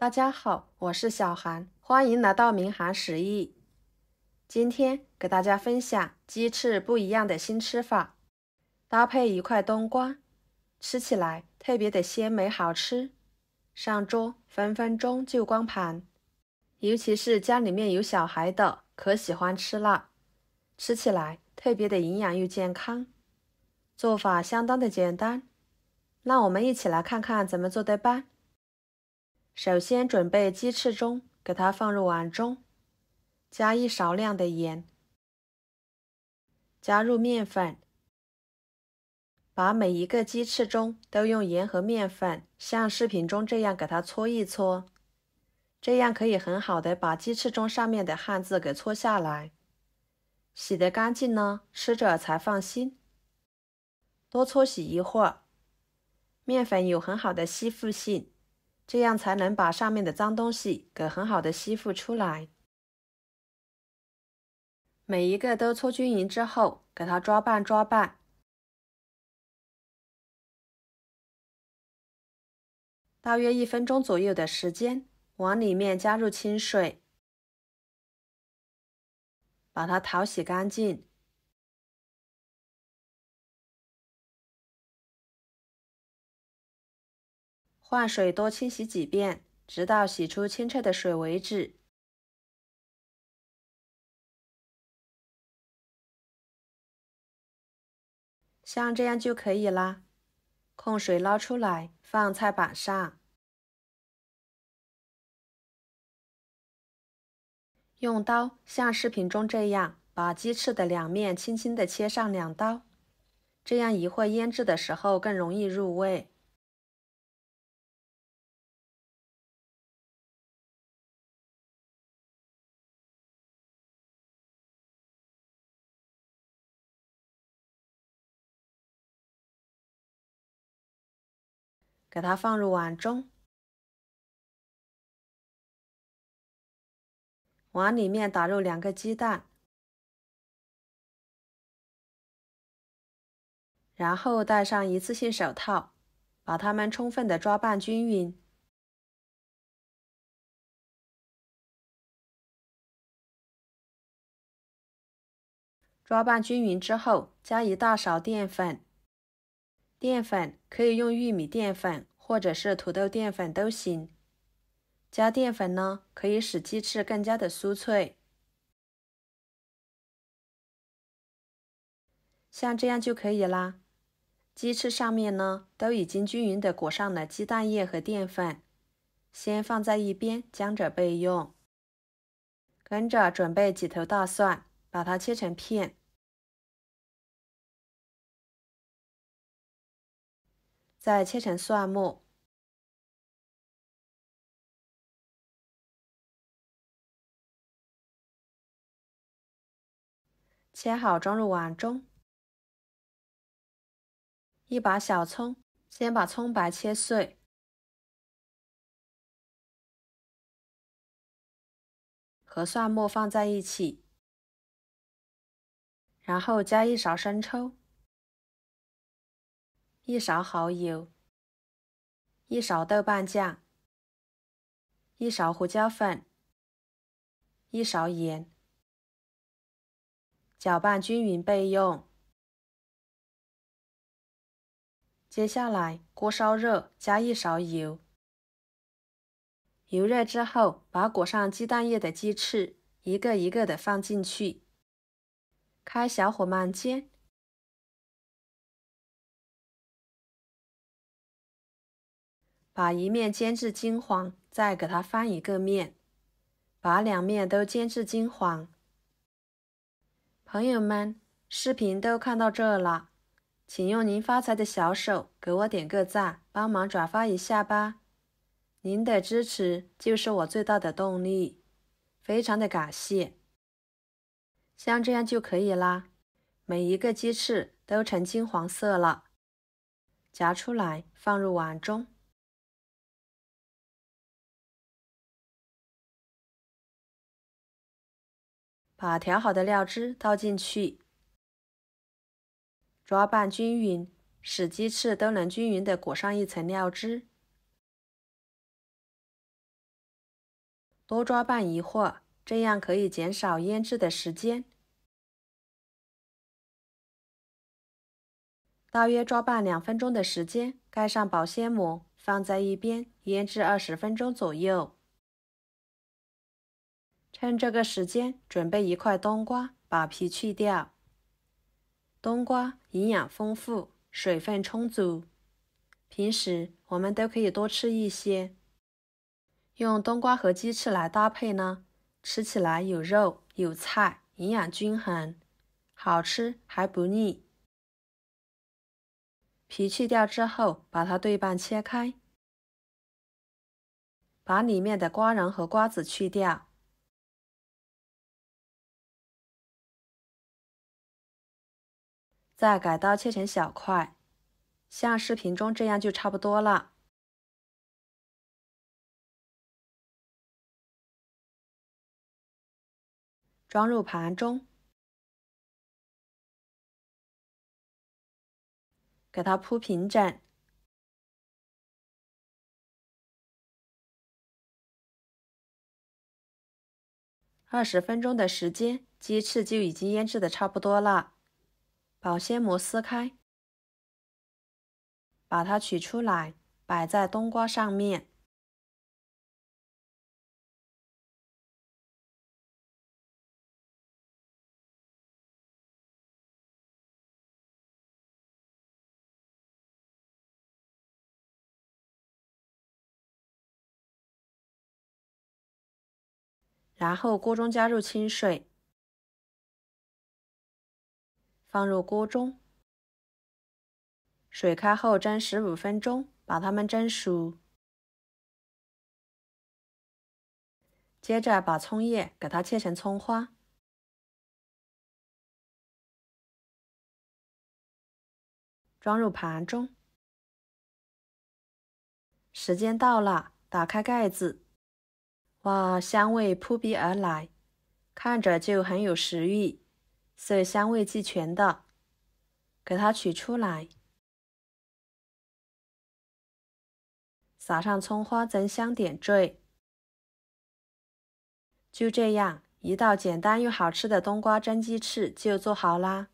大家好，我是小韩，欢迎来到明涵食艺。今天给大家分享鸡翅不一样的新吃法，搭配一块冬瓜，吃起来特别的鲜美好吃，上桌分分钟就光盘。尤其是家里面有小孩的，可喜欢吃了，吃起来特别的营养又健康。做法相当的简单，让我们一起来看看怎么做的吧。首先准备鸡翅中，给它放入碗中，加一勺量的盐，加入面粉，把每一个鸡翅中都用盐和面粉像视频中这样给它搓一搓，这样可以很好的把鸡翅中上面的汗渍给搓下来。洗得干净呢，吃着才放心。多搓洗一会儿，面粉有很好的吸附性，这样才能把上面的脏东西给很好的吸附出来。每一个都搓均匀之后，给它抓拌抓拌。大约1分钟左右的时间，碗里面加入清水，把它淘洗干净。换水多清洗几遍，直到洗出清澈的水为止。像这样就可以啦。控水捞出来，放菜板上。用刀像视频中这样，把鸡翅的两面轻轻地切上2刀，这样一会腌制的时候更容易入味。给它放入碗中，碗里面打入2个鸡蛋，然后戴上一次性手套，把它们充分的抓拌均匀。抓拌均匀之后，加1大勺淀粉。淀粉可以用玉米淀粉或者是土豆淀粉都行。加淀粉呢，可以使鸡翅更加的酥脆。像这样就可以啦。鸡翅上面呢，都已经均匀的裹上了鸡蛋液和淀粉，先放在一边，将着备用。跟着准备几头大蒜，把它切成片。再切成蒜末，切好装入碗中。一把小葱，先把葱白切碎，和蒜末放在一起，然后加1勺生抽，1勺蚝油，1勺豆瓣酱，1勺胡椒粉，1勺盐，搅拌均匀备用。接下来锅烧热，加1勺油。油热之后，把裹上鸡蛋液的鸡翅一个一个的放进去，开小火慢煎。把一面煎至金黄，再给它翻一个面，把2面都煎至金黄。朋友们，视频都看到这了，请用您发财的小手给我点个赞，帮忙转发一下吧。您的支持就是我最大的动力，非常的感谢。像这样就可以啦，每一个鸡翅都呈金黄色了，夹出来放入碗中。把调好的料汁倒进去，抓拌均匀，使鸡翅都能均匀地裹上一层料汁。多抓拌一会儿，这样可以减少腌制的时间。大约抓拌2分钟的时间，盖上保鲜膜，放在一边腌制20分钟左右。趁这个时间，准备一块冬瓜，把皮去掉。冬瓜营养丰富，水分充足，平时我们都可以多吃一些。用冬瓜和鸡翅来搭配呢，吃起来有肉有菜，营养均衡，好吃还不腻。皮去掉之后，把它对半切开，把里面的瓜仁和瓜子去掉，再改刀切成小块，像视频中这样就差不多了。装入盘中，给它铺平整。20分钟的时间，鸡翅就已经腌制的差不多了。保鲜膜撕开，把它取出来，摆在冬瓜上面。然后锅中加入清水，放入锅中，水开后蒸15分钟，把它们蒸熟。接着把葱叶给它切成葱花，装入盘中。时间到了，打开盖子。哇，香味扑鼻而来，看着就很有食欲，色香味俱全的。给它取出来，撒上葱花增香点缀。就这样，一道简单又好吃的冬瓜蒸鸡翅就做好啦。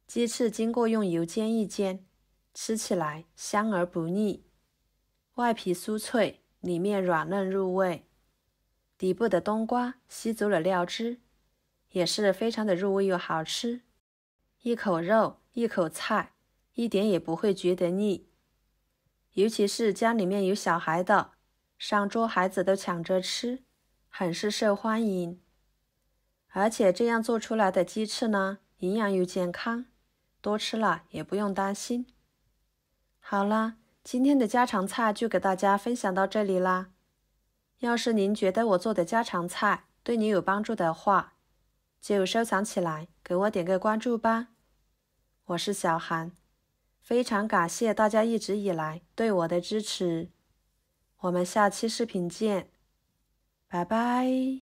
鸡翅经过用油煎一煎，吃起来香而不腻，外皮酥脆，里面软嫩入味。底部的冬瓜吸足了料汁，也是非常的入味又好吃。一口肉，一口菜，一点也不会觉得腻。尤其是家里面有小孩的，上桌孩子都抢着吃，很是受欢迎。而且这样做出来的鸡翅呢，营养又健康，多吃了也不用担心。好了，今天的家常菜就给大家分享到这里啦。要是您觉得我做的家常菜对你有帮助的话，就收藏起来，给我点个关注吧。我是小韩，非常感谢大家一直以来对我的支持。我们下期视频见，拜拜。